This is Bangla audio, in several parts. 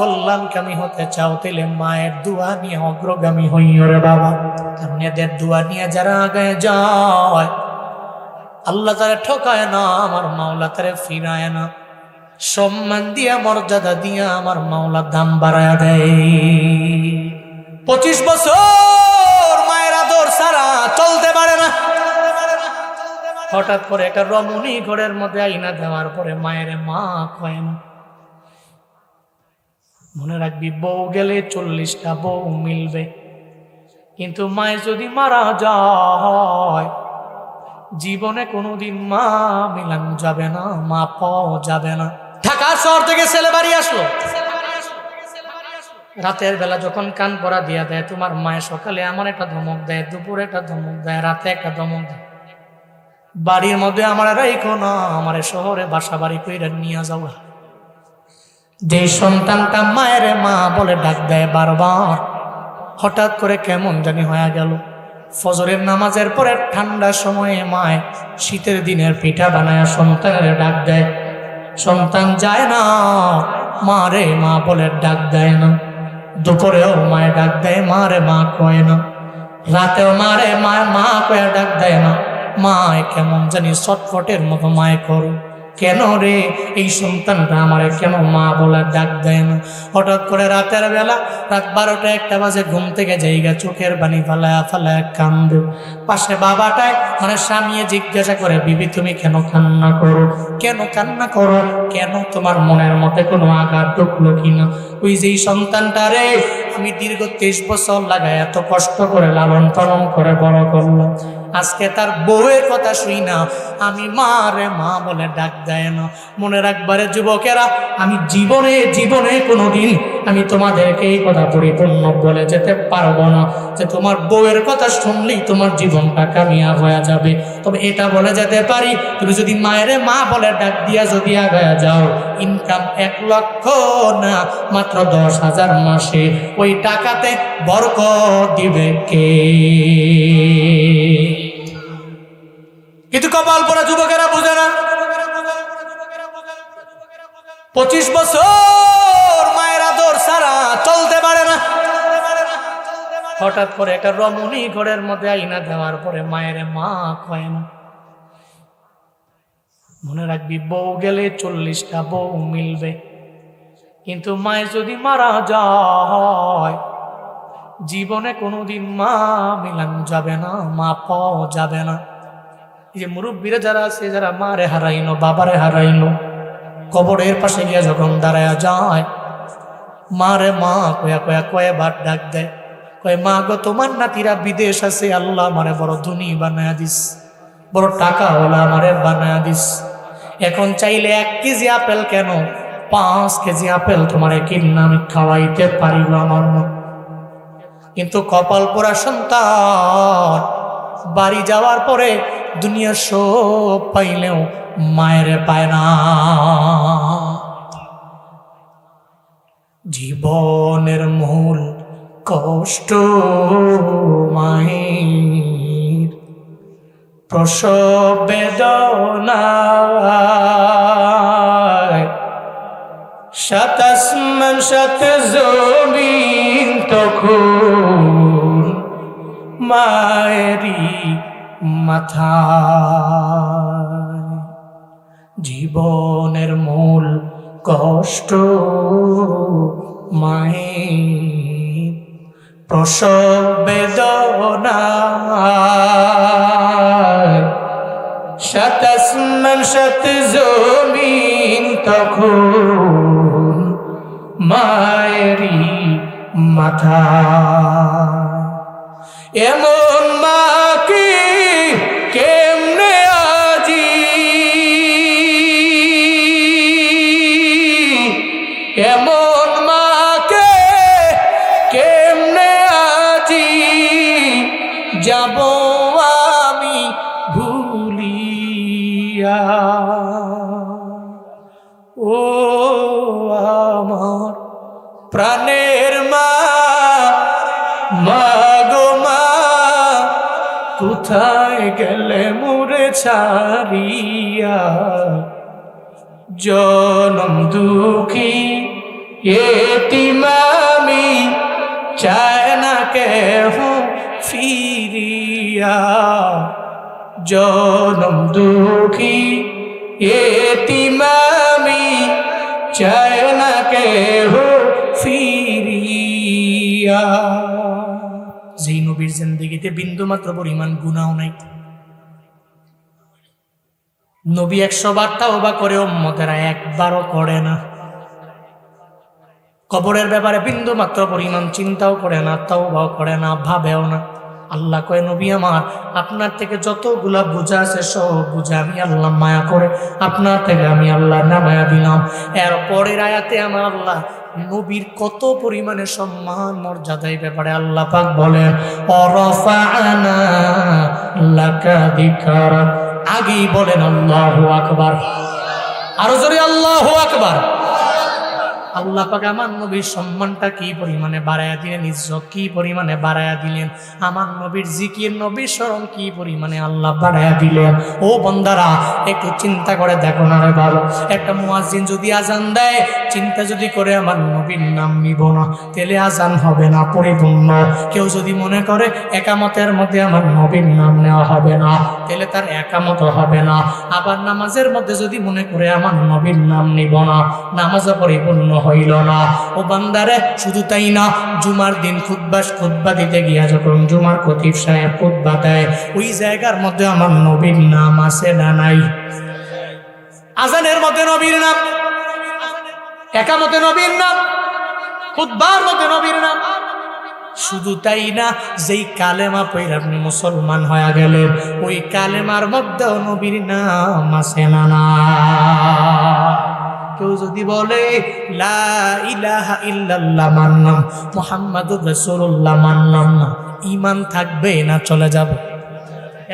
কল্যাণকামী হতে চাও তাহলে মায়ের দোয়া নিয়ে অগ্রগামী হইও রে বাবা। কারণ এদের দোয়া নিয়ে যারা আগে যায় আল্লাহ তারা ঠকায় না, আমার মাওলা তারা ফিরায় না। সম্মান দিয়া মর্যাদা দিয়া আমার মাওলা দাম বাড়ায় দেয়। 25 বছর মায়ের আদর ছাড়া চলতে পারে না। হঠাৎ করে একটা রমণী ঘরের মধ্যে আইনা দেওয়ার পরে মায়ের মা কয় না। মনে রাখবি, বউ গেলে 40টা বউ মিলবে, কিন্তু মায়ের যদি মারা যায় জীবনে কোনোদিন মা মিলানো যাবে না, মা পাওয়া যাবে না। ঢাকা শহর থেকে ছেলে বাড়ি আসলো, রাতের বেলা যখন কান পরা দিয়া দেয়, তোমার মায়ের সকালে আমার একটা ধমক দেয়, দুপুরে একটা ধমক দেয়, রাতে একটা ধমক দেয়, বাড়ির মধ্যে আমার রাইখো না, আমার শহরে বাসা বাড়ি কইরা নিয়ে যাও। যে সন্তানটা মায়ের মা বলে ডাক দেয় বারবার, হঠাৎ করে কেমন জানি হয়ে গেল। ফজরের নামাজের পরে ঠান্ডার সময়ে মায় শীতের দিনের পিঠা বানায় সন্তানের ডাক দেয়, সন্তান যায় না, মা রে মা বলে ডাক দেয় না। দুপুরেও মায়ে ডাক দেয়, মা রে মা কয় না। রাতেও মা রে মা মা কয়ে ডাক দেয় না। মায় কেমন জানি ছটফটের মতো মায় করো, কেন রে এই সন্তানটা আমারে কেন মা বলে ডাক দেয় না। হঠাৎ করে রাতের বেলা রাত 12টা 1টা বাজে ঘুম থেকে জায়গা, চোখের বাণী ফালায়া ফালায়া কান্দে। পাশে বাবাটায় মানে স্বামী জিজ্ঞাসা করে, বিবি তুমি কেন কান্না করো, কেন কান্না করো, কেন তোমার মনের মধ্যে কোনো আঘাত ঢুকলো কিনা? ওই যে সন্তানটা রে আমি দীর্ঘ 23 বছর লাগায় এত কষ্ট করে লালন পালন করে বড় করলাম, আজকে তার বউয়ের কথা শুই না আমি মা রে মা বলে ডাক দেয় না। মনে রাখবারে যুবকেরা, আমি জীবনে জীবনে কোনোদিন আমি তোমাদেরকে এই কথা পরিপূর্ণ বলে যেতে পারবো না যে তোমার বউয়ের কথা শুনলেই তোমার জীবনটা কামিয়াব হয়ে যাবে। তবে এটা বলে যেতে পারি, তুমি যদি মায়ের মা বলে ডাক দিয়া যদি আগায়া যাও, ইনকাম 1 লক্ষ না মাত্র 10,000 মাসে, ওই টাকাতে বরকত দিবে কে? কিন্তু কপাল পরা যুবকেরা বুঝে না। 25 বছর মায়ের আদর ছাড়া চলতে পারে না। হঠাৎ করে একটা রমণী ঘরের মধ্যে আইনা দেওয়ার পরে মায়ের মা কয় না। মনে রাখবি, বউ গেলে 40টা বউ মিলবে, কিন্তু মায়ের যদি মারা যায় জীবনে কোনোদিন মা মিলানো যাবে না, মা পাওয়া যাবে না। এই যে মুরব্বীরা যারা আছে, যারা মারে হারাইনো বাবারে হারাইনো, কবরের পাশে গিয়া যখন দাঁড়ায় যায়, মারে মা কয়া কয়া কয়েবার ডাক দেয়, কয় মা গো তোমার নাতিরা বিদেশ আছে, আল্লাহ আমারে বড় ধনী বানায়া দিস, বড় টাকাওয়ালা আমারে বানায়া দিস। এখন চাইলে 1 কেজি আপেল কেন 5 কেজি আপেল তোমারে কিনা আমি খাওয়াইতে পারিব আমার মা। কিন্তু কপাল পোড়া সন্তান বাড়ি যাওয়ার পরে দুনিয়া সব পাইলেও মায়ের পায় না। জীবনের মূল কষ্ট মায়ের, প্রসব বেদনায়, 7 আসমান 7 জমিন তখন মায়েরই মাথা। জীবনের মূল কষ্ট মায়ের, প্রসব বেদনায়, 7 আসমান 7 জমিন তখন মায়েরই মাথা। এমন মাকে কেমনে আজি, এমন মাকে কেমনে আজি যাব আমি ভুলিয়া। ও আমার প্রাণের মা, মা গো মা কোথায় গেলে মোরে ছাড়িয়া, জনম দুঃখী এতিমামি চায় না কেহ ফিরিয়া, জনম দুঃখী এতিমামি চায় না কেহ ফিরিয়া। যেই নবীর জিন্দেগিতে বিন্দু মাত্র পরিমাণ গুনাহ নাই, নবী 100 বার তাওবা করে উম্মতেরা একবারও করে না। কবরের ব্যাপারে বিন্দু মাত্র পরিমাণ চিন্তাও করে না, তাওবাও করে না, ভাবেও না। আল্লাহ কয় নবী আমার, আপনার থেকে যতগুলা বোঝা আছে সব বোঝা আমি আল্লাহ মায়া করে আপনার থেকে আমি আল্লাহ নামায়া দিলাম। এর পরের আয়াতে আমার আল্লাহ নবীর কত পরিমাণে সম্মান মর্যাদার ব্যাপারে আল্লাহ পাক বলেন, অরফা'না লাকা যিকরাক। আগেই বলেন আল্লাহু আকবার, আরো জোরে আল্লাহু আকবার। আল্লাহ পাক আমার নবীর সম্মানটা কি পরিমাণে বাড়ায়া দিলেন, ইজ্জত কি পরিমাণে বাড়ায়া দিলেন, আমার নবীর জিকির নবীর স্মরণ কি পরিমাণে আল্লাহ বাড়ায়া দিলেন। ও বান্দারা, একটু চিন্তা করে দেখো না রে বাবা, একটা মুয়াজ্জিন যদি আজান দেয়, চিন্তা যদি করে আমার নবীর নাম নিব না, তাহলে আজান হবে না পরিপূর্ণ। কেউ যদি মনে করে একামতের মধ্যে আমার নবীর নাম নেওয়া হবে না, তাহলে তার একামত হবে না। আবার নামাজের মধ্যে যদি মনে করে আমার নবীর নাম নিব না, নামাজও পরিপূর্ণ হইল না। ও বান্দারে, শুধু তাই না, জুমার দিন খুতবা দিতে গিয়া যখন জুমার খতিব সাহেব খুতবা দেয়, ওই জায়গার মধ্যে আমার নবীর নাম আছে না নাই? আজানের মধ্যে নবীর নাম, একামতে নবীর নাম, খুতবার মধ্যে নবীর নাম। শুধু তাই না, যেই কালেমা পড়ে আপনি মুসলমান হয়ে গেলেন, ওই কালেমার মধ্যেও নবীর নাম আছে না না? কেউ যদি বলে লা ইলাহা ইল্লাল্লাহ মানলাম, মুহাম্মাদুর রাসূলুল্লাহ মানলাম না, ঈমান থাকবে না চলে যাবে?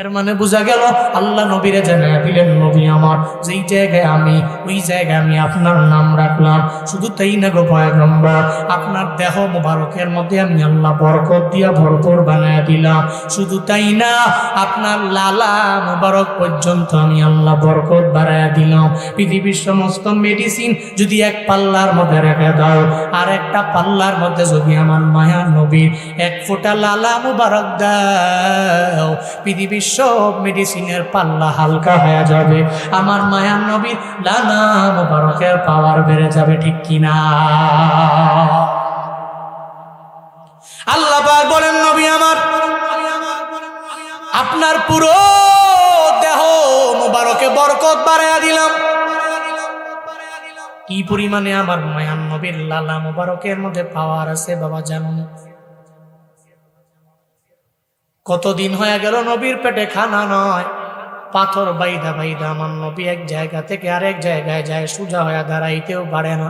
এর মানে বোঝা গেল আল্লাহ নবীরে জানায়া দিলেন, নবী আমার, যেই জায়গায় আমি, ওই জায়গায় আমি আপনার নাম রাখলাম। শুধু তাই না গো পয়গম্বর, আপনার দেহ মুবারকের মধ্যে আমি আল্লাহ বরকত দিয়া ভরপুর বানায়া দিলাম। শুধু তাই না, আপনার লালা মুবারক পর্যন্ত আমি আল্লাহ বরকত বাড়ায়া দিলাম। পৃথিবীর সমস্ত মেডিসিন যদি এক পাল্লার মধ্যে রেখে দাও, আর একটা পাল্লার মধ্যে যদি আমার মায়া নবীর এক ফোঁটা লালা মুবারক দাও, পৃথিবীর সব মেডিসিনের পাল্লা হালকা হয়ে যাবে, আমার মায়ার নবীর লালা মুবারকের পাওয়ার বেড়ে যাবে। ঠিক কিনা? আল্লাহ পাক বলেন, নবী আমার, আপনার পুরো দেহ মুবারকে বরকত বাড়ায়া দিলাম। কি পরিমাণে আমার মায়ার নবীর লালা মুবারকের মধ্যে পাওয়ার আছে বাবা জানো না? কতদিন হয়ে গেল নবীর পেটে খানা নয়, পাথর বাইদা বাইদা আমার নবী এক জায়গা থেকে আরেক জায়গায় যায়, সোজা হয়ে দাঁড়াইতেও পারে না।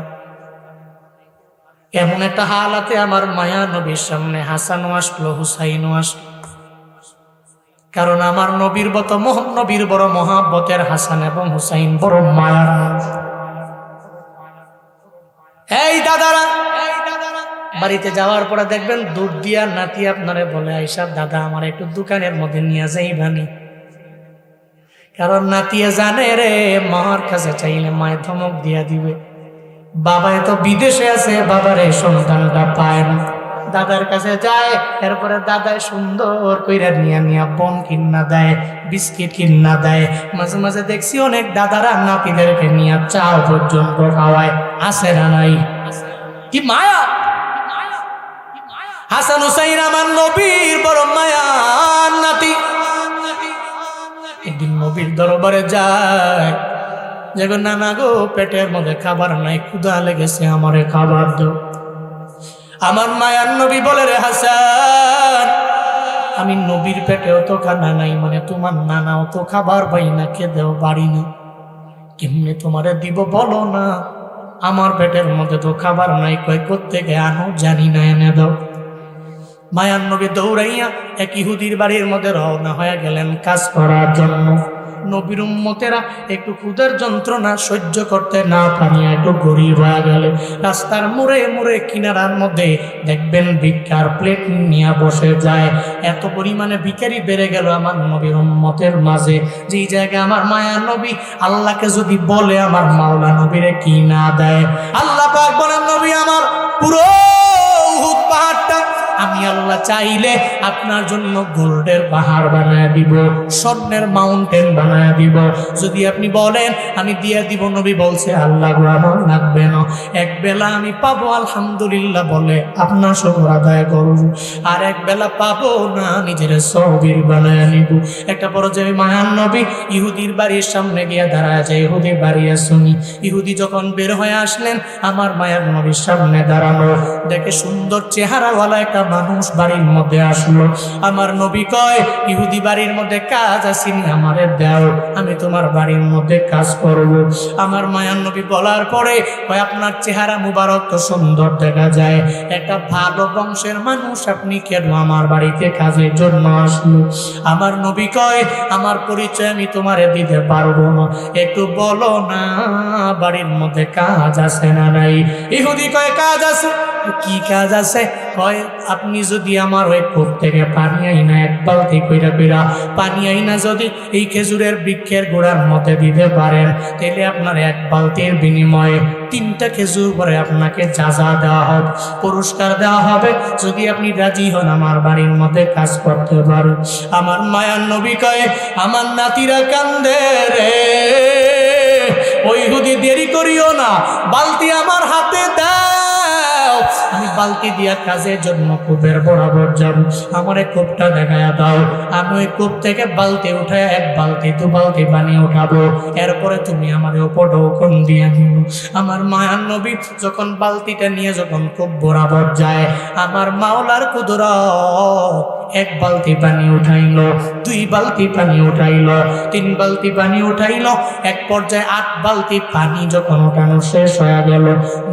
এমন একটা হালাতে আমার মায়া নবীর সামনে হাসানও আসলো, হুসাইনও আসলো। কারণ আমার নবীর নবীর বড় মহাব্বতের হাসান এবং হুসাইন বড় মায়ার। এই দাদারা, বাড়িতে যাওয়ার পরে দেখবেন দুধ দিয়া নাতি আপনারে বলে, আইসা দাদা আমার একটু দোকানের মধ্যে নিয়ে যাইবানি। কারণ নাতিয়ে জানে রে, মার কাছে চাইলে মায়ের ধমক দিয়া দিবে। বাবায় তো বিদেশে আছে, বাবারে সন্তানটা পায় না, দাদার কাছে যায়। এরপরে দাদায় সুন্দর কইরা নিয়া বন কিন্না দেয়, বিস্কিট কিন্না দেয়। মাঝে মাঝে দেখছি অনেক দাদারা নাতিদেরকে নিয়ে চাও পর্যন্ত খাওয়ায়। আছে না নাই? কি মায়া! হাসান হুসাইন আমার নবীর বড় মায়ার নাতি। একদিন নবীর দরবারে যায়, যখন নানা গো পেটের মধ্যে খাবার নাই, ক্ষুধা লেগেছে, আমারে খাবার দাও। আমার মায়ার নবী বলে, রে হাসান, আমি নবীর পেটেও তো খানা নাই, মানে তোমার নানাও তো খাবার পাই না, খেতেও পারি না, কেমনে তোমারে দিব বলো না? আমার পেটের মধ্যে তো খাবার নাই, কয় কোত্থেকে আনো জানি না, এনে দাও। মায়ার নবী দৌড়াইয়া এক ইহুদির বাড়ির মধ্যে রওনা হয়ে গেলেন কাজ করার জন্য। নবীর উম্মতেরা একটু ক্ষুধার যন্ত্রণা সহ্য করতে না পারিয়া একটু গরিব হয়ে গেল। রাস্তার মোড়ে মোড়ে কিনারার মধ্যে দেখবেন ভিক্ষার প্লেট নিয়ে বসে যায়। এত পরিমাণে ভিখারি বেড়ে গেল আমার নবীর উম্মতের মাঝে, যেই জায়গায় আমার মায়ার নবী আল্লাহকে যদি বলে আমার মাওলা নবীরে কি না দেয়। আল্লাহ পাক বলেন, নবী আমার পুরো উহুদ পাহাড়টা আমি আল্লাহ চাইলে আপনার জন্য গোল্ডের পাহাড় বানায় দিব, স্বর্ণের মাউন্টেন বানায় দিব। যদি আপনি বলেন আমি দিয়ে দিব, নবী বলছে আল্লাহ গো আমার লাগবে না, এক বেলা আমি পাবো আলহামদুলিল্লাহ বলে আপনার শুকর আদায় করব, আর এক বেলা পাবো না নিজের সবির বানায় নিব। একটা পর্যায়ে মায়ান নবী ইহুদির বাড়ির সামনে গিয়ে দাঁড়ায় যায়, ইহুদি বাড়ি শুনি। ইহুদি যখন বের হয়ে আসলেন, আমার মায়ার নবীর সামনে দাঁড়ানো দেখে সুন্দর চেহারাওয়ালা একটা মানুষ বাড়ির মধ্যে আসলো। আমার নবী কয়, ইহুদি বাড়ির মধ্যে কাজ আসিনি, আমারে দাও, আমি তোমার বাড়ির মধ্যে কাজ করব। আমার মায়ার নবী বলার পরে কয়, আপনার চেহারা মুবারক তো সুন্দর দেখা যায়, একটা ভালো বংশের মানুষ, আপনি কেন আমার বাড়িতে কাজের জন্য আসলো? আমার নবী কয়, আমার পরিচয় আমি তোমারে দিতে পারবো না, একটু বলো না বাড়ির মধ্যে কাজ আছে না নাই? ইহুদি কয়, কাজ আছে। কি কাজ আছে? কয়, আপনি যদি আমার ওই কূপ থেকে পানি আইনা এক বালতি কইরা কইরা পানি আইনা যদি এই খেজুরের বৃক্ষের গোড়ার মধ্যে দিতে পারেন, তাহলে আপনার এক বালতির বিনিময়ে 3টা খেজুর পরে আপনাকে যাজা দেওয়া হবে, পুরস্কার দেওয়া হবে, যদি আপনি রাজি হন আমার বাড়ির মধ্যে কাজ করতে পারেন। আমার মায়ার নবী কয়, আমার নাতিরা কান্দে রে, ওই ইহুদি দেরি করিও না, বালতি আমার হাতে দাও, আমি বালতি দিয়া কাজের জন্য কূপের বরাবর যাব, আমার কূপটা দেখায়া দাও, আমি ওই কূপ থেকে বালতি উঠে 1 বালতি 2 বালতি পানি উঠাবো, এরপরে তুমি আমার উপর ঢোকন দিয়ে দিব। আমার মায়ার নবী যখন বালতিটা নিয়ে যখন কূপ বরাবর যায়, আমার মাওলার কুদরত 1 বালতি পানি উঠাইল, 2 বালতি পানি উঠাইল, 3 বালতি পানি উঠাইল, এক পর্যায়ে 8 বালতি পানি যখন উঠানো শেষ হয়ে গেল,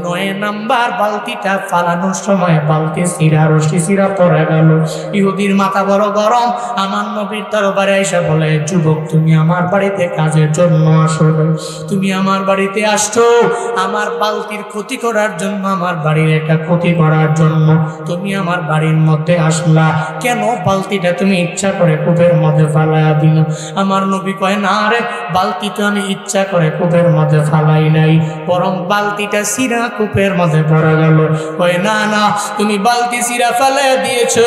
9 নাম্বার বালতিটা ফালানোর সময় বালতি সিরা, রশি সিরা পড়ে গেল। ইহুদির মাথা বড় গরম, আমার নবীর দরবারে এসে বলে, যুবক তুমি আমার বাড়িতে কাজের জন্য আসো, তুমি আমার বাড়িতে আসছো আমার বালতির ক্ষতি করার জন্য, আমার বাড়ির একটা ক্ষতি করার জন্য তুমি আমার বাড়ির মধ্যে আসলা কেন? বালতিটা তুমি ইচ্ছা করে কূপের মধ্যে ফালাইয়া দিল। আমার নবী কয়, না রে, বালতি তো আমি ইচ্ছা করে কূপের মধ্যে ফালাই নাই, বরং বালতিটা সিরা কূপের মধ্যে পড়ে গেল। কয়, না না, তুমি বালতি সিরা ফালাইয়া দিয়েছো।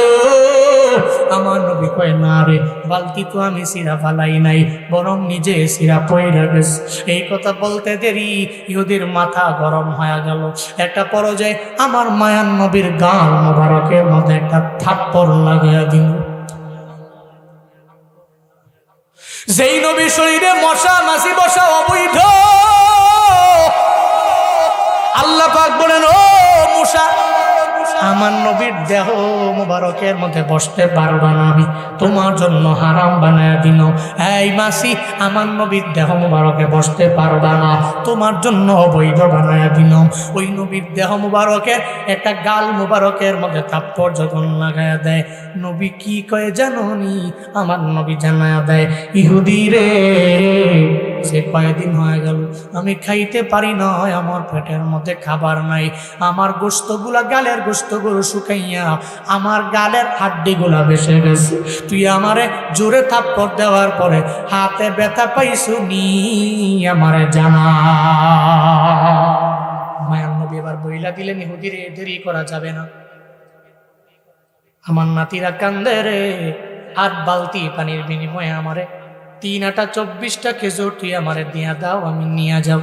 আমার নবী কয়, না রে, বালতি তো আমি সিরা ফালাই নাই, বরং নিজে সিরা পয়রা গেছে। এই কথা বলতে দেরি ইহুদির মাথা গরম হয়ে গেল। একটা পর্যায়ে আমার মায়ান নবীর গাল মোবারকের মধ্যে একটা থাপ্পড় লাগিয়ে দিল। যেই নবীর শরীরে মশা মাছি বসা অবৈধ, আল্লাহ পাক বলেন, ও মুসা, আমার নবীর দেহ মুবারকের মধ্যে বসতে পারবা না, আমি তোমার জন্য হারাম বানায় দিন। এই মাসি, আমার নবীর দেহ মুবারকে বসতে পারবা না, তোমার জন্য অবৈধ বানায় দিন। ওই নবীর দেহ মুবারকের একটা গাল মুবারকের মধ্যে থাপ্পড় যখন লাগায়া দেয়, নবী কি কয়ে জানোনি? আমার নবী জানায়া দেয়, ইহুদি রে, সে কয়েকদিন হয়ে গেল আমি খাইতে পারি না, আমার পেটের মধ্যে খাবার নাই, আমার গোশতগুলা, গালের গোশতগুলো শুকাইয়া আমার গালের হাড্ডিগুলা বেসে গেছে, তুই আমারে জোরে থাপ্পড় দেওয়ার পরে হাতে ব্যথা পাইছু নি, আমারে জানা। মায়ার নবী এবার বইলা দিলেন, ইহুদি রে, দেরি করা যাবে না, আমার নাতিরা কান্দে রে, 8 বালতি পানির বিনিময়ে আমারে 3 আটা 24টা খেজুর তুই আমারে দিয়া দাও, আমি নিয়ে যাব।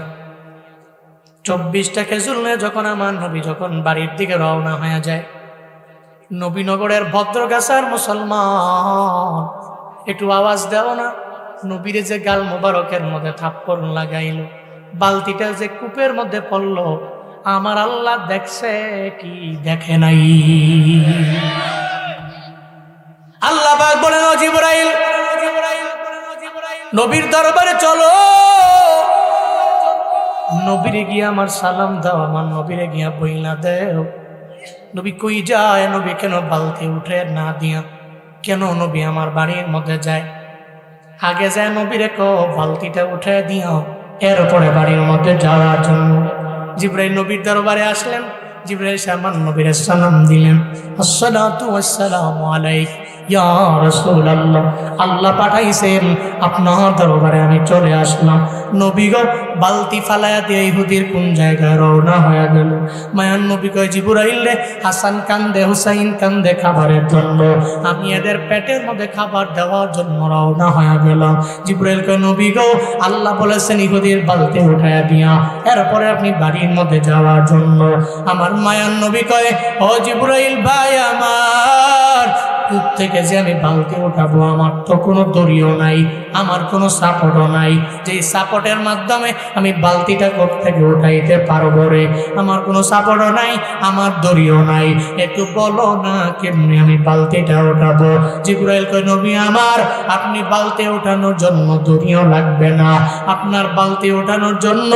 24টা খেজুর নিয়ে যখন আমার নবী যখন বাড়ির দিকে রওনা হয়ে যায়, নবীনগরের ভদ্রগাছার মুসলমান একটু আওয়াজ দেও না, নবীরে যে গাল মোবারকের মধ্যে থাপ্পড় লাগাইল, বালতিটা যে কূপের মধ্যে পড়ল, আমার আল্লাহ দেখছে কি দেখে নাই? আল্লাহ পাক বলেন, ও জিবরাইল, নবীর দরবারে চলো, নবীরে গিয়া আমার সালাম দাও, আমার নবীরে গিয়া বইলা দেও। নবী কই যায়? নবী কেন বালতি উঠে না দিয়া কেন নবী আমার বাড়ির মধ্যে যায়? আগে যায় নবীরে কো বালতিটা উঠে দিও, এরপরে বাড়ির মধ্যে যাওয়ার জন্য। জিবরাইল নবীর দরবারে আসলেন, জিবরাইল আমার নবীর সালাম দিলেন, আসসালাতু ওয়াসসালামু আলাইহি ইয়া রাসূলুল্লাহ, আল্লাহ পাঠাইছেন, আপনার দরবারে আমি চলে আসলাম। নবী গো বালতি ফালায়া দিয়ে ইহুদির কোন জায়গায় রওনা হয়ে গেল। মায়ান নবী কয়, জিবরাইল রে, হাসান কান্দে, হুসাইন কান্দে খাবারের জন্য, আমি এদের পেটের মধ্যে খাবার দেওয়ার জন্য রওনা হয়ে গেলাম। জিবরাইল কয়, নবী গো আল্লাহ বলেছেন ইহুদির বালতি উঠায়া দিয়া এরপরে আপনি বাড়ির মধ্যে যাওয়ার জন্য। আমার মায়ান নবী কয়, ও জিবরাইল ভাই আমার, কূপ থেকে যে আমি বালতি উঠাবো, আমার তো কোনো দড়িও নাই, আমার কোনো সাপোর্টও নাই, যে সাপোর্টের মাধ্যমে আমি বালতিটা কূপ থেকে উঠাইতে পারবো রে, আমার কোনো সাপোর্টও নাই, আমার দড়িও নাই, একটু বলো না কেমনি আমি বালতিটা উঠাবো। জিবরাইল কয়, নবী আমার, আপনি বালতি ওঠানোর জন্য দড়িও লাগবে না, আপনার বালতি ওঠানোর জন্য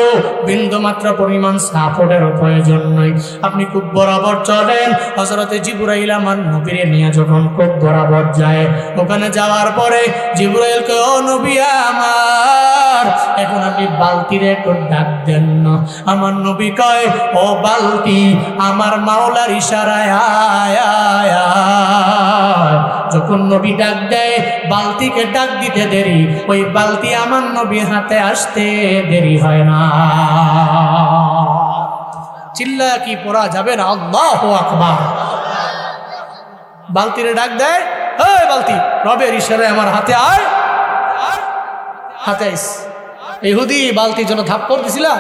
বিন্দুমাত্র পরিমাণ সাপোর্টেরও প্রয়োজন নয়, আপনি খুব বরাবর চলেন। হযরতে জিবরাইল আমার নবীরে নিয়ে যখন খুব বরাবর যায়, ওখানে যাওয়ার পরে জিবরাইল কয়, ও নবী আমার, এখন আপনি বালতির একটু ডাক দেন না। আমার নবী কয়, ও বালতি, আমার মাওলার ইশারায় আয় আয় আয়। যখন নবী ডাক দেয়, বালতিকে ডাক দিতে দেরি, ওই বালতি আমার নবীর হাতে আসতে দেরি হয় না। চিল্লা কি পড়া যাবে না? আল্লাহু আকবার। বালতিরে ডাক দেয়, এই বালতি, রবের ইশারায় আমার হাতে আয়, হাতে আইস। ইহুদি বালতির জন্য থাপ্পড় দিছিলা,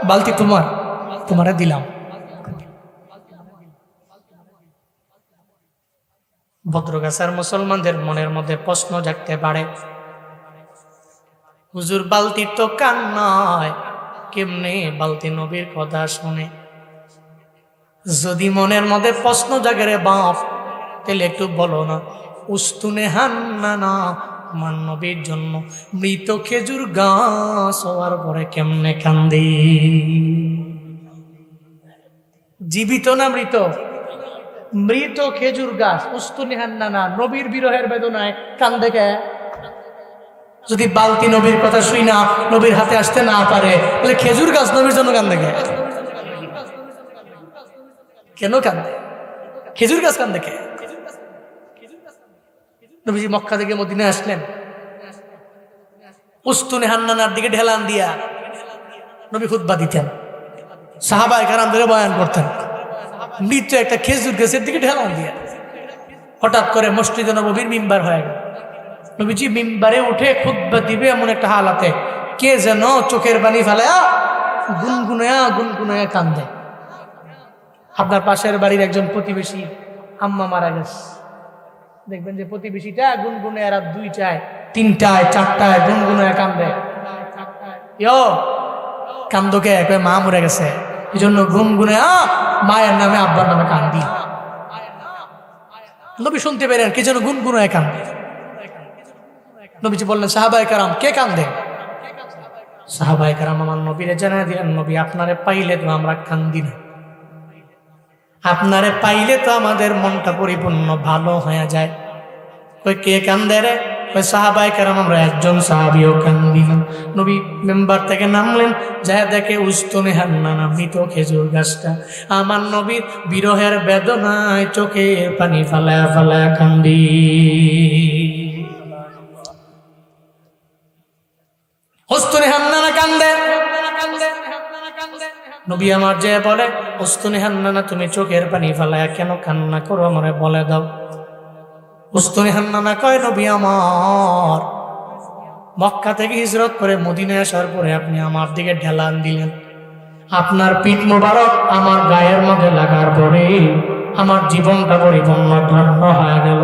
বালতি তোমার, তোমারে দিলাম। ভদ্রগাছার মুসলমানদের মনের মধ্যে প্রশ্ন জাগতে পারে, হুজুর বালতির তো কান নয়, কেমনে বালতি নবীর কথা শুনে? যদি মনের মধ্যে প্রশ্ন জাগে রে বাপ, তাহলে একটু বলো না, উস্তুনে হান্নানা আমার নবীর জন্য মৃত খেজুর গাছ হওয়ার পরে কেমনে কান্দি? জীবিত না মৃত? মৃত খেজুর গাছ, উস্তুনে হান্নানা, নবীর বিরহের বেদনায় কান্দে কে? যদি বালতি নবীর কথা শুই না, নবীর হাতে আসতে না পারে, তাহলে খেজুর গাছ নবীর জন্য কান্দে কে? কেন কান্দে? খেজুর গাছ কান্দে কে? নবীজি মক্কা থেকে মদিনায় আসলেন, উস্তুনে হান্নানার দিকে ঢেলান দিয়া নবী খুতবা দিতেন, সাহাবায়ে কেরামদের বয়ান করতেন, মৃত একটা খেজুর গাছের দিকে ঢেলান দিয়া। হঠাৎ করে মসজিদে নববীর মিম্বার হয়ে গেল, নবীজি মিম্বারে উঠে খুতবা দিবে এমন একটা হালাতে কে যেন চোখের পানি ফেলায়া গুনগুনায়া কান্দে। আপনার পাশের বাড়ির একজন প্রতিবেশী আম্মা মারা গেছে, দেখবেন যে প্রতিবেশীটা গুনগুনে আর দুইটায় তিনটায় চারটায় গুনগুনে কান্দে। ইয়ো কান্দকে মা মরে গেছে, এই জন্য গুনগুনে মায়ের নামে আব্বার নামে কান্দি। নবী শুনতে পেলেন কে যেন গুনগুনে কান্দে। নবীজি বললেন, সাহাবায়ে কেরাম কে কান্দে? সাহাবায়ে কেরাম আমার নবীরে জানাই দিলেন, নবী আপনারে পাইলে তো আমরা কান্দি না, আপনারে পাইলে তো আমাদের মনটা পরিপূর্ণ ভালো হয়ে যায়। কই কে কান্দে রে? কই সাহাবায়ে কেরাম আমরা একজন সাহাবীও কান্দি না। নবী মেম্বার থেকে নামলেন, যা দেখে উস্তুনে হান্নানা মৃত খেজুর গাছটা, আমার নবীর বিরহের বেদনায় চোখের পানি ফালায়া ফালায়া কান্দি। উস্তুনে হান্নানা কান্দে। নবী আমার যে বলে, উস্তুনে হান্নানা তুমি চোখের পানি ফালায়া কেন কান্না করো আমারে বলে দাও। উস্তুনে হান্নানা কয়, নবী আমার, মক্কা থেকে হিজরত করে মদিনায় আসার পরে আপনি আমার দিকে ঢেলান দিলেন, আপনার পিঠ মোবারক আমার গায়ের মধ্যে লাগার পরে আমার জীবনটা পরিপূর্ণ ধন্য হয়ে গেল।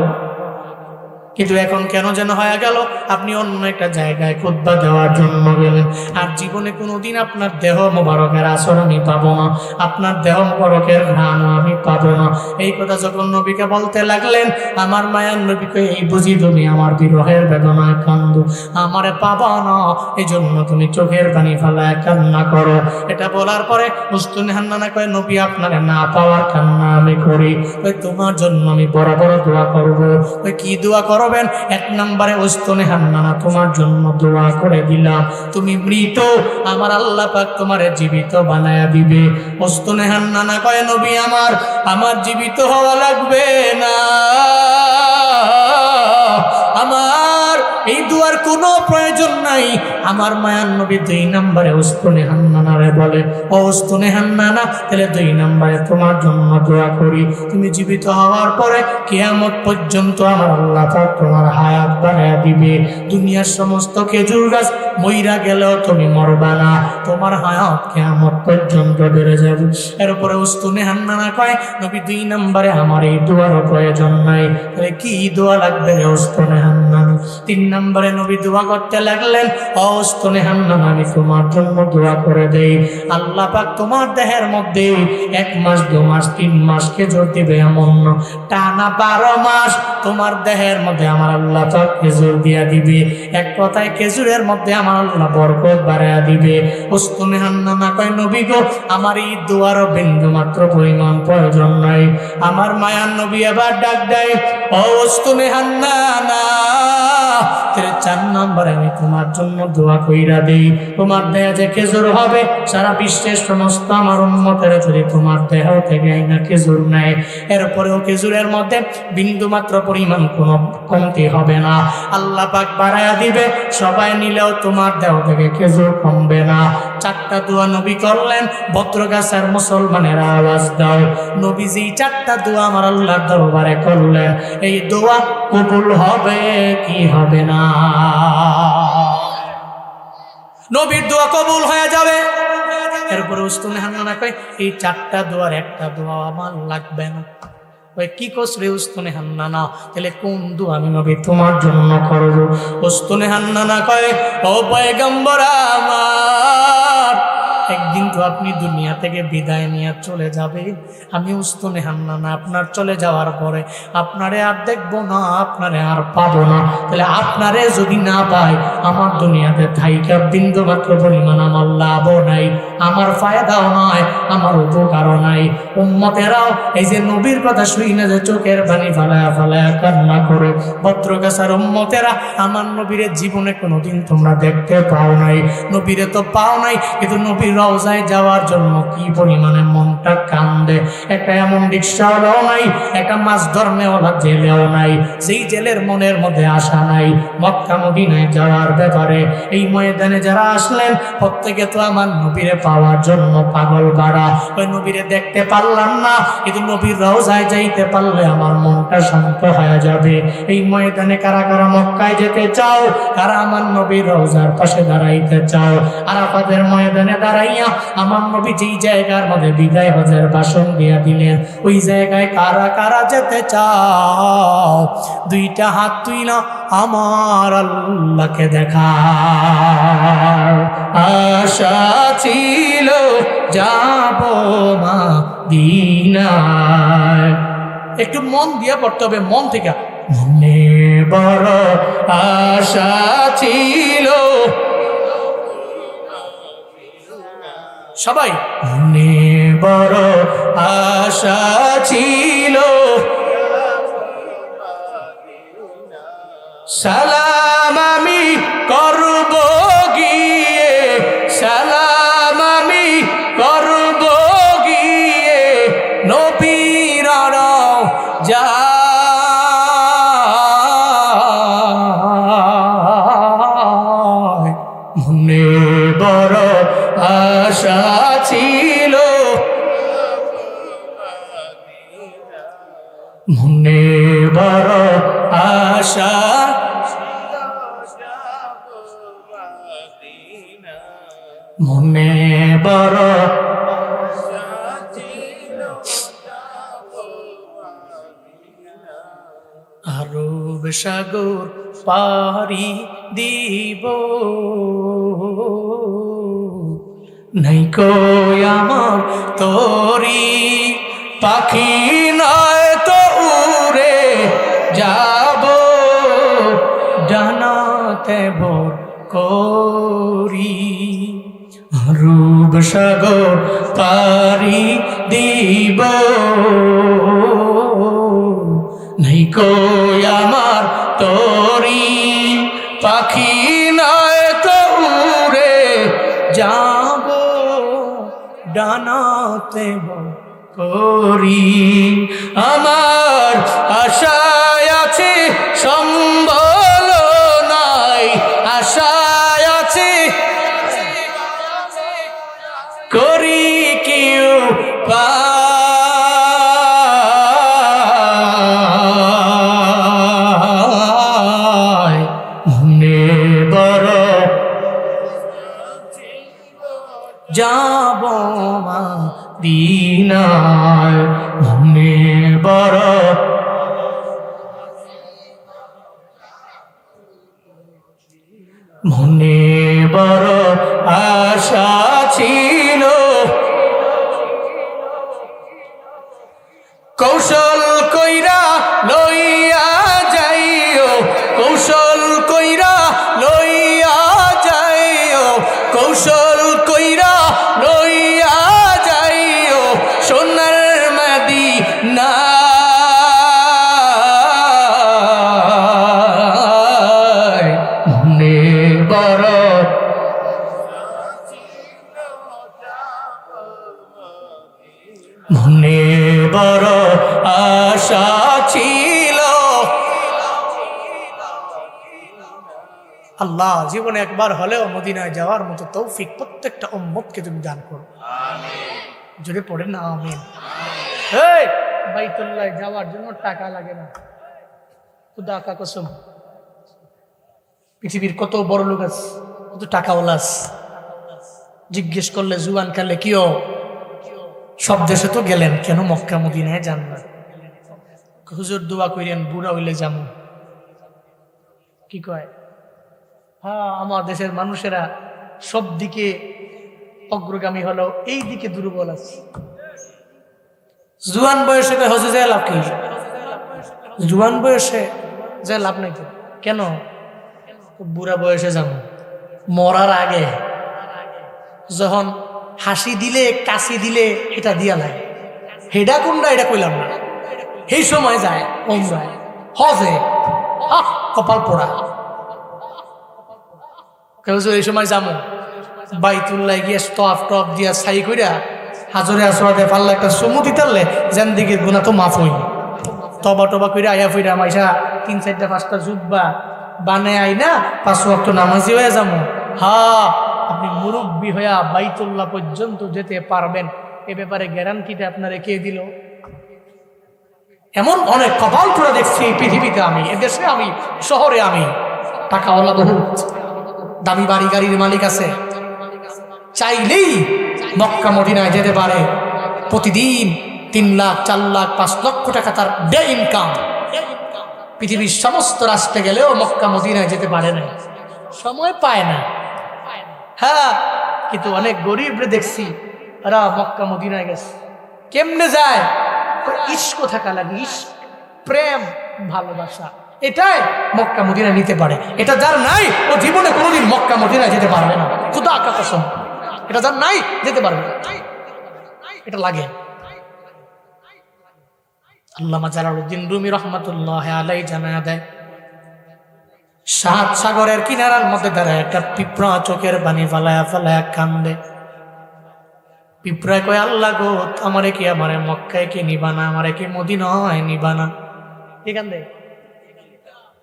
কিন্তু এখন কেন যেন হয়ে গেল, আপনি অন্য একটা জায়গায় খুতবা দেওয়ার জন্য গেলেন, আর জীবনে কোনোদিন আপনার দেহ মোবারকের আসর আমি পাবো না, আপনার দেহ মোবারকের ঘ্রাণও আমি পাবো না। এই কথা যখন নবীকে বলতে লাগলেন, আমার মায়ার নবীকে, এই বুঝি তুমি আমার বিরহের বেদনায় কান্দো, আমারে পাবা না, এই জন্য তুমি চোখের পানি ফেলায় কান্না করো। এটা বলার পরে উস্তুনে হান্নানা কয়, নবী আপনারে না পাওয়ার কান্না আমি করি, ওই তোমার জন্য আমি বড় বড় দোয়া করবো। ওই কি দোয়া করবেন? এক নম্বরে উস্তুনে হান্নানা তোমার জন্য দোয়া করে দিলাম, তুমি মৃত, আমার আল্লাহ পাক তোমারে জীবিত বানায়া দিবে। উস্তুনে হান্নানা কয়, নবী আমার জীবিত হওয়া লাগবে না, এই দুয়ার কোনো প্রয়োজন নাই। আমার মায়ার নবী 2 নম্বরে উস্তুনে হান্নানারে বলে, ও উস্তুনে হান্নানা, তাহলে 2 নম্বরে তোমার জন্য দোয়া করি, তুমি জীবিত হওয়ার পরে কিয়ামত পর্যন্ত আমার আল্লাহ পাক তোমার হায়াত বাড়ায়া দিবে। দুনিয়ার সমস্ত খেজুর গাছ মইরা গেলেও তুমি মরবা না, তোমার হায়াত কিয়ামত পর্যন্ত বেড়ে যাবে। এরপরে উস্তুনে হান্নানা কয়, নবী 2 নম্বরে আমার এই দোয়ারও প্রয়োজন নাই, তাহলে কি দোয়া লাগবে রে উস্তুনে হান্নানা? 3 নম্বরে নবী দোয়া করতে লাগলেন, ও উস্তুনে হান্নানা, আমি তোমার জন্য দোয়া করে দেই, আল্লাহ পাক তোমার দেহের মধ্যে 1 মাস 2 মাস 3 মাস খেজুর দিবে, এমন না, টানা 12 মাস তোমার দেহের মধ্যে আমার আল্লাহ পাক খেজুর দিয়া দিবে। এক কথায় খেজুরের মধ্যে আমার আল্লাহ বরকত বাড়ায়া দিবে। উস্তুনে হান্নানা কয়, নবী গো, আমার এই দোয়ারও বিন্দু মাত্র পরিমাণ প্রয়োজন নাই। আমার মায়ার নবী এবার ডাক দেয়, ও উস্তুনে হান্নানা, 4 নম্বরে আমি তোমার জন্য দোয়া কইরা দেই, তোমার দেহ যে খেজুর হবে, সারা বিশ্বের সমস্ত আমার উম্মতের যদি তোমার দেহ থেকে না খেজুর নেয়, এরপরেও খেজুরের মধ্যে বিন্দু মাত্র পরিমাণ কোনো কমতি হবে না, আল্লাহ পাক বাড়ায়া দিবে, সবাই নিলেও তোমার দেহ থেকে খেজুর কমবে না। 4টা দোয়া নবী করলেন। ভদ্রগাছার মুসলমানেরা আওয়াজ দাও, নবীজি 4টা দোয়া আমার আল্লাহর দরবারে করলেন, এই দোয়া কবুল হবে কি হবে না? নবীর দোয়া কবুল হয়ে যাবে। এরপরে উস্তুনে হান্নানা কয়, এই 4টা দোয়ার একটা দোয়া আমার লাগবে না। ওই কি কস রে উস্তুনে হান্নানা, তাহলে কোন দোয়া আমি নবী তোমার জন্য করব? উস্তুনে হান্নানা কয়, ও পয়গম্বর আমার, একদিন তো আপনি দুনিয়া থেকে বিদায় নিয়ে চলে যাবে। আমি উস্তুনে হান্নানা আপনার চলে যাওয়ার পরে আপনারে আর দেখবো না, আপনারে আর পাবো না। তাহলে আপনারে যদি না পাই, আমার দুনিয়াতে থাইকা বিন্দু মাত্র পরিমাণ আমার লাভও নাই, আমার ফায়দাও নয়, আমার উপকারও নাই। উম্মতেরাও এই যে নবীর কথা শুই না যে চোখের পানি ফালায়া ফালায়া কান্না করে, ভদ্রগাছার উম্মতেরা আমার নবীরে জীবনে কোনোদিন তোমরা দেখতে পাও নাই, নবীরে তো পাও নাই, কিন্তু নবীর রওজায় যাওয়ার জন্য কি পরিমাণে মনটা কান্দে। একটা এমন রিক্সাওয়ালাও নাই, একটা মাছ ধর্মেওয়ালা জেলেও নাই, যেই জেলের মনের মধ্যে আশা নাই মক্কা মদিনায় যাওয়ার ব্যাপারে। এই ময়দানে যারা আসলেন, প্রত্যেকে তো আমার নবীরে পাওয়ার জন্য পাগল পাড়া। ওই নবীরে দেখতে পারলাম না, কিন্তু নবীর রওজায় যাইতে পারলে আমার মনটা শান্ত হয়ে যাবে। এই ময়দানে কারা কারা মক্কায় যেতে চাও? কারা আমার নবীর রওজার পাশে দাঁড়াইতে চাও? আরাফাতের ময়দানে দাঁড়াইয়া আমার নবী যেই জায়গার মধ্যে বিদায় হজের ভাষণ দিয়া দিলেন, ওই জায়গায় কারা কারা যেতে চাও? 2টা হাত তুইলা আমার আল্লাহকে দেখা। আশা ছিল যাব মদিনায়, একটু মন দিয়ে পড়তে হবে, মন থেকে। মনে বড় আশা ছিল, সবাই, মনে বড় আশা ছিল, সালাম আমি করব গিয়ে, সালাম আমি করব গিয়ে নবীর রওজা। মনে বড় আশা ছিল, মনে বড় আশা, মনে বড় আরব সাগর পারি দিব, নাই কই আমার তোরি পাখি নয় তো উড়ে যাব, জানাতে ভোর করি। আরব সাগর পারি দিব, নাই কই আমার তোরি পাখি নয় তো উড়ে যাব, ডানাতে করি। আমার আশায় আছে সম্বল করি কি উপায় মনে বড় যাব মদিনায় মনে বড় মনে বড় আশা ছিল কৌশল কইরা লইয়া যাইও কৌশল কইরা লইয়া যাইও কৌশল কইরা লইয়া যাইও সোনার মদিনা মনে বড় মনে বড় আশা ছিল আল্লাহ জীবনে একবার হলেও মদিনায় যাওয়ার মতো তৌফিক প্রত্যেকটা উম্মতকে তুমি দান করো জোরে পড়েন না আমিন এই বাইতুল্লাহ যাওয়ার জন্য টাকা লাগে না খুদা কা কসম পৃথিবীর কত বড় লোক আছে কত টাকাওয়ালা আছে জিজ্ঞেস করলে জুয়ান কালে কিও সব দেশে তো গেলেন কেন মক্কা মদিনায় যান না হুজুর দোয়া কইরেন বুড়া হইলে যাবো কি কয় হ্যাঁ আমার দেশের মানুষেরা সব দিকে অগ্রগামী হলো এই দিকে দুর্বল আছে জুয়ান বয়সে হজে যায় লাভ কি জুয়ান বয়সে যায় লাভ নাই তো কেন বুড়া বয়সে যাবো মরার আগে যখন হাসি দিলে কাশি দিলে এটা দিয়া লাগে হেডা কোনটা এটা কইলাম না এই সময় যায় ওমরায় হজে কপাল পোড়া এই সময় যাবো বাইতুল্লাহ গিয়ে স্টপ টপ দিয়া ছাই কইরা হাজরে আসরে পারলে একটা চুমু দিতারলে যেন দিকে গুণা তো মাফ হই তবা টবা কইরা আয়া ফিরা মাইসা 3-4-5টা জুব্বা বানে আই না 5 ওয়াক্ত নামাজি হয়ে যাবো হ্যাঁ আপনি মুরব্বী হইয়া বাইতুল্লাহ পর্যন্ত যেতে পারবেন এ ব্যাপারে গ্যারান্টিটা আপনারে কে দিল এমন অনেক কপাল পুরো দেখছি এই পৃথিবীতে আমি এদেশে আমি শহরে আমি টাকাওয়ালা বহুত দামি বাড়ি গাড়ির মালিক আছে চাইলেই মক্কা মদিনায় যেতে পারে প্রতিদিন 3 লাখ 4 লাখ 5 লক্ষ টাকা তার ডে ইনকাম পৃথিবীর সমস্ত রাষ্ট্রে গেলেও মক্কা মদিনায় যেতে পারে না সময় পায় না হ্যাঁ কিন্তু অনেক গরিবরে দেখছি এরা মক্কা মদিনায় গেছে কেমনে যায় ইশক থাকা লাগে ইশক প্রেম ভালোবাসা এটাই মক্কা মদিনায় নিতে পারে এটা যার নাই ও জীবনে কোনোদিন মক্কা মদিনায় যেতে পারবে না খুদা কা কসম এটা যার নাই যেতে পারবে না এটা লাগে আল্লামা জালালউদ্দিন রুমি রহমাতুল্লাহ আলাইহি জানা দেয় 7 সাগরের কিনারার মধ্যে দাঁড়ায় একটা পিঁপড়া চোখের পানি ফালায়া ফালায়া কান্দে পিঁপড়ায় কয় আল্লাহ গো আমারে কি আমারে মক্কায় কি নিবানা আমারে কি মদিনায় নিবানা কি কান্দে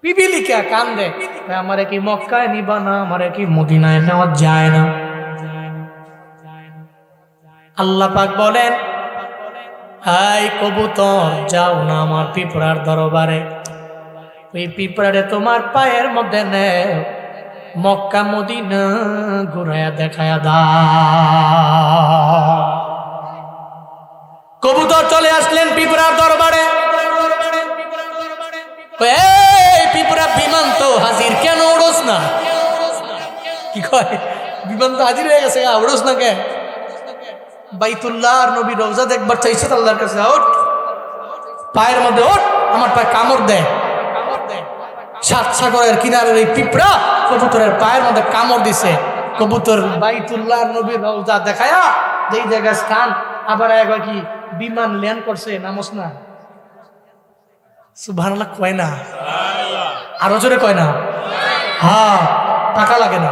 পিপিলিকা কান্দে আমারে কি মক্কায় নিবানা আমারে কি মদিনায় নেওয়া যায় না আল্লাহ পাক বলেন হাই কবুতর যাও না আমার পিঁপড়ার দরবারে ওই পিঁপড়ারে তোমার পায়ের মধ্যে নেও মক্কা মদিনা ঘুরায়া দেখায়া দাও কবুতর চলে আসলেন পিঁপড়ার দরবারে এই পিঁপড়া বিমান তো হাজির কেন উড়োস না কি কয় বিমান তো হাজির হয়ে গেছে উড়োস না কেন বাইতুল্লাহ আর নবী রওজা দেখবার চাইছে আল্লাহর কাছে ওঠ পায়ের মধ্যে ওঠ আমার পায়ে কামড় দেয় 7 সাগরের কিনারের এই পিঁপড়া কবুতরের পায়ের মধ্যে কামড় দিছে কবুতর বাইতুল্লাহ নবী রওজা দেখায়া যেই জায়গায় স্থান আবার একবার কি বিমান ল্যান্ড করছে নামস না সুবহানাল্লাহ কয় না আরো জোরে কয় না হ্যাঁ টাকা লাগে না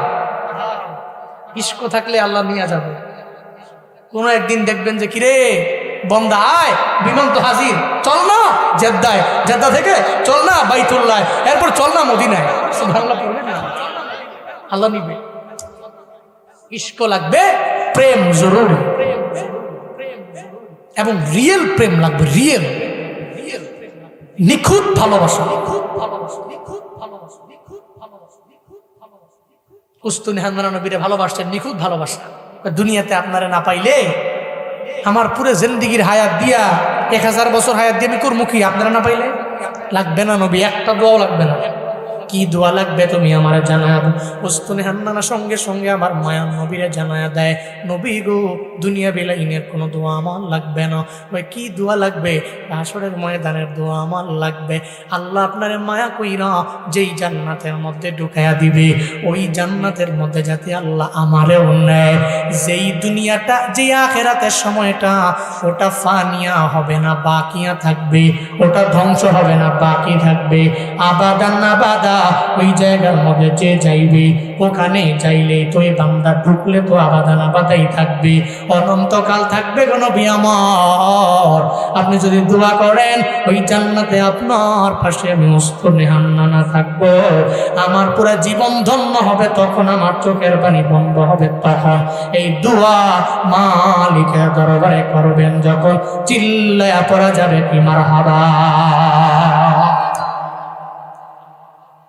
ইশক থাকলে আল্লাহ নিয়ে যাবে কোনো একদিন দেখবেন যে কিরে বন্দা আয় বিমান তো হাজির চল না জেদ্দায় জেদ্দা থেকে চল না বাইতুল্লাহ এরপর চল না মদিনায় সুবহানাল্লাহ পড়বেন না আল্লাহ নিবে ইশক লাগবে প্রেম জরুরি, এবং রিয়েল প্রেম লাগবে, রিয়েল নিখুঁত ভালোবাসা। উস্তুনে হান্নানা নবীরে ভালোবাসতেন, নিখুঁত ভালোবাসা। দুনিয়াতে আপনারা না পাইলে আমার পুরো জিন্দিগির হায়াত দিয়া 1000 বছর হায়াত দিয়ে আমি করবো কি? আপনারা না পাইলে লাগবে না নবী, একটা দোয়াও লাগবে না। কি দোয়া লাগবে তুমি আমারে জানায় দাও। উস্তুনে হান্নানা সঙ্গে সঙ্গে আমার মায়ার নবীরে জানায় দেয়, নবী গো দুনিয়া বিলাইনের কোনো দোয়া আমার লাগবে না। ওই কি দোয়া লাগবে? হাসরের ময়দানের দোয়া আমার লাগবে। আল্লাহ আপনারে মায়া কইরা যেই জান্নাতের মধ্যে ঢুকাইয়া দিবে, ওই জান্নাতের মধ্যে যাতে আল্লাহ আমারেও নেয়। যেই দুনিয়াটা, যেই আখেরাতের সময়টা, ওটা ফানিয়া হবে না, বাকিয়া থাকবে। ওটা ধ্বংস হবে না, বাকি থাকবে। আবাদান আবাদা, ওই জায়গার মধ্যে যে যাইবে ওখানে যাইলে তো এই বান্দা ঢুকলে তো আবাদান আবাদাই থাকবে, অনন্তকাল থাকবে। কোন নবী আমার, আপনি যদি দোয়া করেন ওই জান্নাতে আপনার পাশে আমি উস্তুনে হান্নানা থাকবো, আমার পুরো জীবন ধন্য হবে। তখন আমার চোখের পানি বন্ধ হবে। তখন এই দোয়া মালিকের দরবারে করবেন, যখন চিল্লায়া পড়া যাবে কি মারহাবা।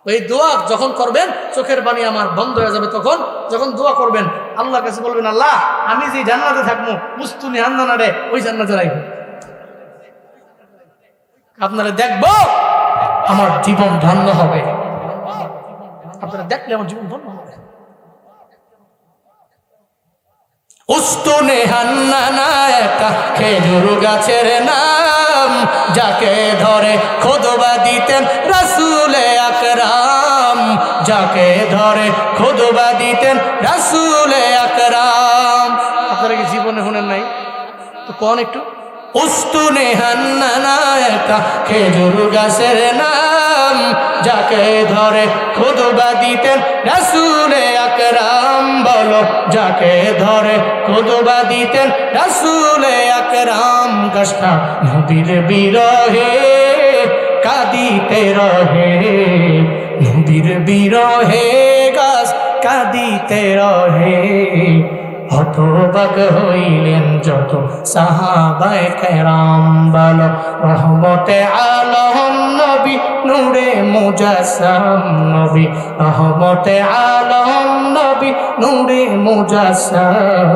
এই দোয়া যখন করবেন চোখের পানি আমার বন্ধ হয়ে যাবে। তখন যখন দোয়া করবেন আল্লাহর কাছে বলবেন, আল্লাহ আমি যে জান্নাতে থাকবো উস্তুনে হান্নানা রে ওই জান্নাতে রাখবো, আপনারা দেখবো আমার জীবন ধন্য হবে। আপনারা দেখলে আমার জীবন ধন্য হবে। উস্তুনে হান্নানা একটা খেজুর গাছের নাম, যাকে ধরে খুতবা দিতেন রাসূলে আকরাম, যাকে ধরে খুতবা দিতেন রাসূলে আকরাম। আপনারা কি জীবনে শুনেন নাই? তো কোন একটু। উস্তুনে হান্নানা একটা খেজুর গাছের নাম, যাকে ধরে খুতবা দিতেন রাসূলে আকরাম। বলো, যাকে ধরে খুতবা দিতেন রাসূলে আকরাম। গাছটা নবীর বিরহে কাঁদিতে রহে, নবীর বিরহে গাছ কাঁদিতে রহে। হতবাক হইলেন যত সাহাবায়ে কেরাম। বলো, রহমতে আলম নবী নূরে মুজাসসাম নবী, রহমতে আলম নবী নূরে মুজাসসাম।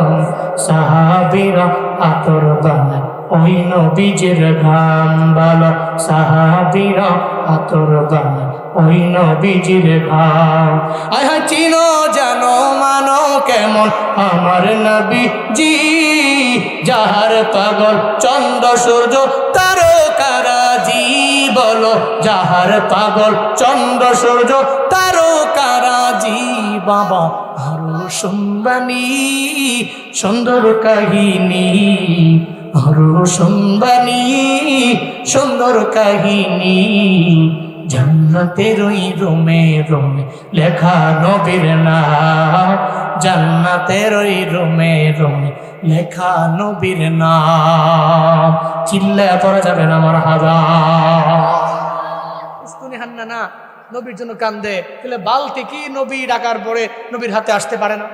সাহাবীরা আতর বানায় ওই নবীজির ঘাম। বলো, সাহাবীরা আতর বানায় ওই নবীজির ঘাম। আয় হায় চিনো জানো মানো কেমন আমার নবীজি, যাহার পাগল চন্দ্র সূর্য তারকারাজি। বলো, যাহার পাগল চন্দ্র সূর্য তারকারাজি। বাবা আরো শুনবানি সুন্দর কাহিনী, আরো শুনবানি সুন্দর কাহিনী। জান্নাতের ওই রুমে রুমে লেখা নবীর নাম, জান্নাতের ওই রুমে রুমে লেখা নবীর নাম। চিল্লায় পড়া যাবে না মারহাবা। উস্তুনে হান্নানা নবীর জন্য কান্দে, তাহলে বালতি কি নবী ডাকার পরে নবীর হাতে আসতে পারে না?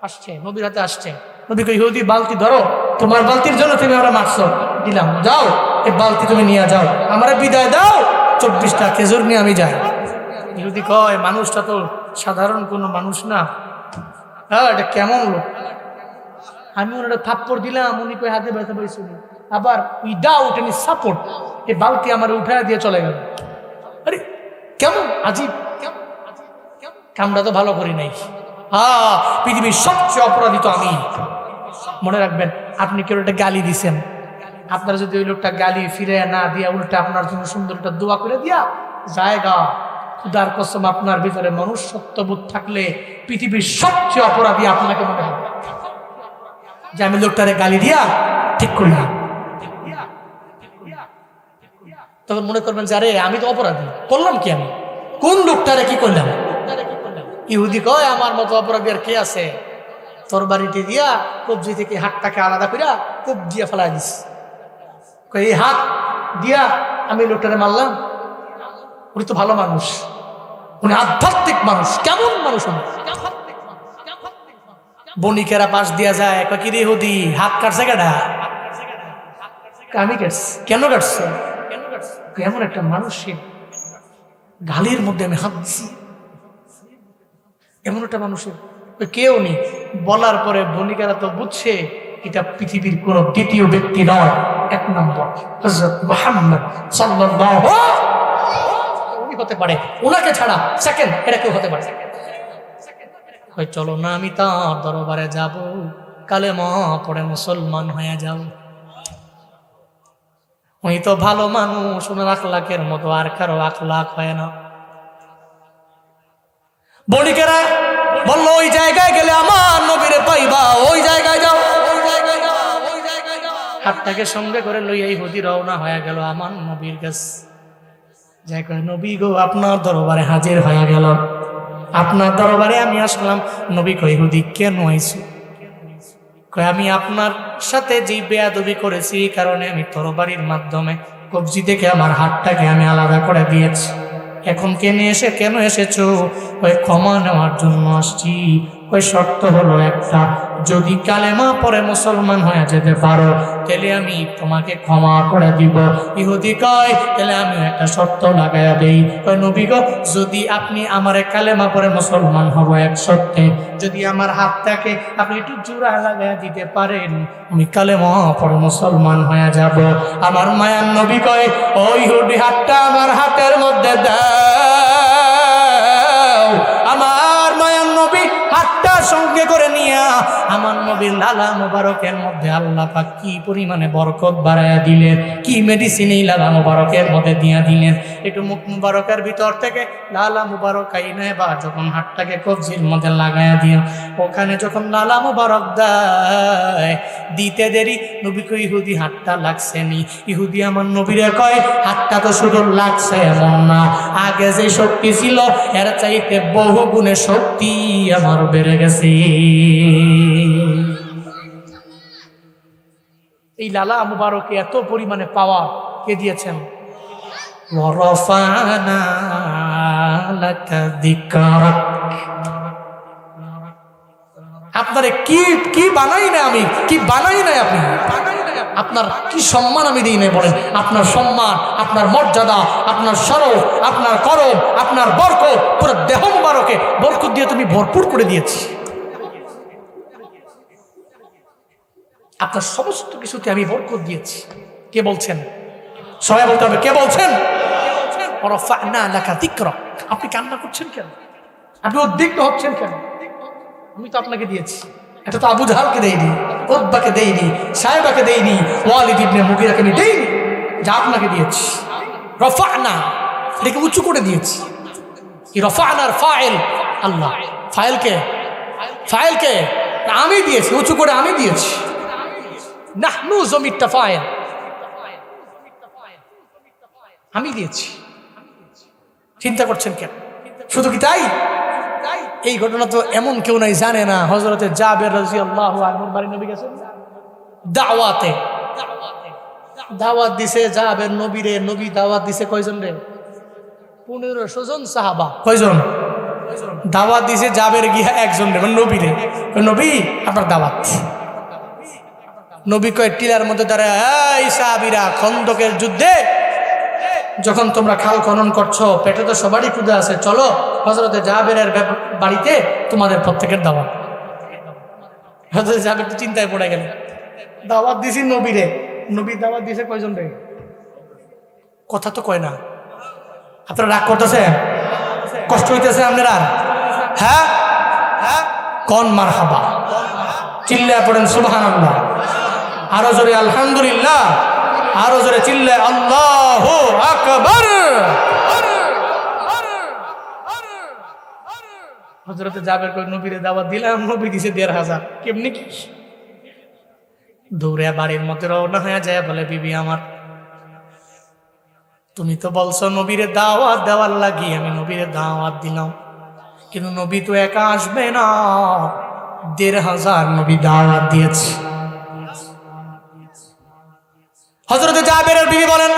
আসছে, নবীর হাতে আসছে। নবী কই, ইহুদি বালতি ধরো, তোমার বালতির জন্য তুমি আমরা মারছো, দিলাম, যাও এই বালতি তুমি নিয়ে যাও, আমারে বিদায় দাও, 24টা খেজুর নিয়ে আমি যাই। ইহুদি কয়, মানুষটা তো সাধারণ কোনো মানুষ না, হ্যাঁ এটা কেমন লোক। আমি ওনারা থাপ্পড় দিলাম, উনি কই হাতে ব্যথা পাইছিল। আবার উইদাউট এনি সাপোর্ট এই বালতি আমার উঠায় দিয়ে চলে গেল। আরে কেমন আজীব, কামটা তো ভালো করি নাই। হ্যাঁ, পৃথিবীর সবচেয়ে অপরাধী তো আমি। মনে রাখবেন, আপনি কেউ একটা গালি দিছেন, আপনারা যদি ওই লোকটা গালি ফিরে না দিয়া উল্টা আপনার জন্য সুন্দর একটা দোয়া করে দিয়া জায়গা, খুদার কসম আপনার ভিতরে মনুষ্যত্ববোধ থাকলে পৃথিবীর সবচেয়ে অপরাধী আপনাকে মনে হবে যে আমি লোকটারে গালি দিয়া ঠিক করলাম। তখন মনে করবেন যে আরে আমি তো অপরাধী, করলাম কি আমি, কোন লোকটারে কি করলাম। ইহুদি কয়, আমার মতো অপরাধী আর কে আছে। তোর বাড়িতে দিয়া কবজি থেকে হাতটাকে আলাদা করিয়া কোপ দিয়া ফেলাই দিস। এই হাত দিয়া আমি লোকটারে মারলাম, উনি তো ভালো মানুষ, উনি আধ্যাত্মিক মানুষ। কেমন মানুষ উনি? বণিকেরা পাশ দিয়া যায়, কি রে ইহুদি হাত কাটছে কেডা? আমি কাটছি। কেন কাটছে? এমন একটা মানুষের গালের মধ্যে আমি হাত দিছি, এমন একটা মানুষের কেউ নেই। বলার পরে বণিকেরা তো বুঝছে এটা পৃথিবীর কোন দ্বিতীয় ব্যক্তি নয়, এক নম্বর হযরত মুহাম্মদ সাল্লাল্লাহু উনি হতে পারে, ওনাকে ছাড়া সেকেন্ড এটা কেউ হতে পারে। ওই চলো না আমি তার দরবারে যাব, কালেমা পড়ে মুসলমান হয়ে যাব। উনি তো ভালো মানুষ, ওনার আখলাকের মতো আর কারো আখলাক হয় না। বণিকেরা বলল ওই জায়গায় গেলে আমার নবীরে পাইবা, ওই জায়গায় যাও, ওই জায়গায় যাও, ওই জায়গায় যাও। হাতটাকে সঙ্গে করে লইয়া ইহুদি রওনা হয়ে গেল আমার নবীর কাছে। যাই কয় নবী গো আপনার দরবারে হাজির হয়ে গেল, আপনার দরবারে আমি আসলাম। নবী কয় ইহুদি কেন আইছো? কয় আমি আপনার সাথে যে বেয়াদবি করেছি এই কারণে আমি তরবারির মাধ্যমে কবজি থেকে আমার হাতটাকে আমি আলাদা করে দিয়েছি। এখন কেন এসেছো? ওই ক্ষমা নেওয়ার জন্য আসছি। ওই শর্ত হলো একটা, যদি কালেমা পরে মুসলমান হয়ে যেতে পারো তাহলে আমি তোমাকে ক্ষমা করে দিব। ইহুদি কয় তাহলে আমি একটা শর্ত লাগাইয়া দেই। কয় নবী গো যদি আপনি আমার কালেমা পরে মুসলমান হব এক শর্তে, যদি আমার হাতটাকে আপনি একটু জোড়া লাগাইয়া দিতে পারেন আমি কালেমা পরে মুসলমান হয়ে যাব। আমার মায়ার নবী কয় ও ইহুদি হাতটা আমার হাতের মধ্যে দাও। আমার মায়ার নবী হাতটা সঙ্গে করে নিয়া আমার নবীর লালা মুবারকের মধ্যে আল্লাহ পাক কি পরিমাণে বরকত বাড়াইয়া দিলেন, কি মেডিসিন এই লালা মুবারকের মধ্যে দিয়া দিলেন। একটু মুখ মুবারকের ভিতর থেকে লালা মুবারক আইনে বা যখন হাতটাকে কবজির মধ্যে লাগাইয়া দিয়া ওখানে যখন লালা মুবারক দেয়, দিতে দেরি নবী কই ইহুদি হাতটা লাগছে নি। ইহুদি আমার নবীরে কয় হাতটা তো শুধু লাগছে এমন না, আগে যে শক্তি ছিল এর চাইতে বহু গুণে শক্তি আমার বেড়ে গেছে। এই লালা মুবারকে এত পরিমাণে পাওয়া কে দিয়েছেন? ওয়ারাফানা লাকা যিকরাক। আপনারে কি বানাই না আমি, কি বানাই নাই আপনি, আপনার কি সম্মান আমি দিই নাই বলেন? আপনার সম্মান, আপনার মর্যাদা, আপনার শরফ, আপনার করম, আপনার বরকত পুরো দেহ মুবারকে বরকত দিয়ে তুমি ভরপুর করে দিয়েছি। আপনার সমস্ত কিছুতে আমি বরকত দিয়েছি। কে বলছেন? সবাই বলতে হবে কে বলছেন? ওয়ারাফানা লাকা যিকরাক। আপনি কান্না করছেন কেন? আপনি উদ্বিগ্ন হচ্ছেন কেন? আমি তো আপনাকে দিয়েছি। এটা তো আবু জাহালকে দেইনি, উতবাকে দেইনি, সাহেবাকে দেইনি, ওয়ালিদ ইবনে মুগীরাকে আমি দেইনি, যা আপনাকে দিয়েছি। রফানা এটাকে উঁচু করে দিয়েছি। কি রফানার ফাইল আল্লাহ, ফাইলকে আমি দিয়েছি, উঁচু করে আমি দিয়েছি। নাহনু জমিরটা ফাইল, আমি দিয়েছি। চিন্তা করছেন কেন? শুধু কি তাই? এই ঘটনা তো এমন কেউ নাই জানে না। হযরতে জাবের রাদিয়াল্লাহু আনহুর বাড়ি নবী গেছেন দাওয়াত দিছে জাবের নবীরে। নবী দাওয়াত দিছে কয়জন রে? 1500 জন সাহাবা। কয়জন? দাওয়াত দিছে জাবের গিয়া একজন রে, মানে নবীরে। নবী আপনার দাওয়াত। নবী কয় টিলার মধ্যে দাঁড়ায়, এই সাহাবীরা খন্দকের যুদ্ধে যখন তোমরা খাল খনন করছো, পেটে তো সবারই ক্ষুধা আছে, চলো হযরতে জাবেরের বাড়িতে তোমাদের প্রত্যেকের দাওয়াত। হযরতে জাবের তো চিন্তায় পড়ে গেল, দাওয়াত দিছি নবীরে, নবী দাওয়াত দিছে কয়জন রে? কথা তো কয় না। আপনারা রাগ করতেছেন? কষ্ট হইতেছে আপনারা? হ্যাঁ কোন মারহাবা, চিল্লায় পড়েন সুবহানাল্লাহ, আরো জোরে আলহামদুলিল্লাহ, আরো জোরে চিল্লায় আল্লাহু আকবার। হযরতে জাবের কই নবীরে দাওয়াত দিলাম, নবী দিছে 1500। কেমনি কি? দৌড়ে বাড়ির মধ্যে রওনা হয়ে যায়, বলে বিবি আমার তুমি তো বলছো নবীরে দাওয়াত দেওয়ার লাগি, আমি নবীরে দাওয়াত দিলাম, কিন্তু নবী তো একা আসবে না, 1500 নবী দাওয়াত দিয়েছে। হযরতে জাবেরের বিবি বলেন,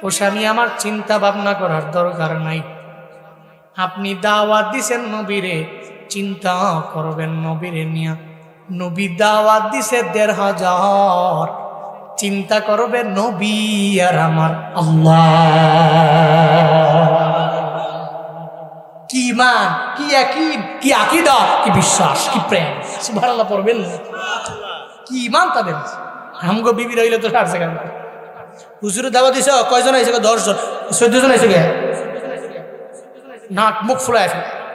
ও স্বামী আমার চিন্তা ভাবনা করার দরকার নাই, আপনি দাওয়াত দিছেন নবীরে, চিন্তা করবেন নবীরে নিয়া। নবী দাওয়াত দিছে ১৫০০, চিন্তা করবে নবী আর আমার আল্লাহ। কি ইমান, কি ইয়াকিন, কি আকীদা, কি বিশ্বাস, কি প্রেম, সুবহানাল্লাহ পড়বেন না? কি ইমান তাদের। আমগো বিবি রইলে তো সারছে কেন? হুজুরে দাওয়াত দিছে, কয়জন আইছে? ১০ জন। ১৪ জন আইছে গে, নাক মুখ ফুলায় ফেলে।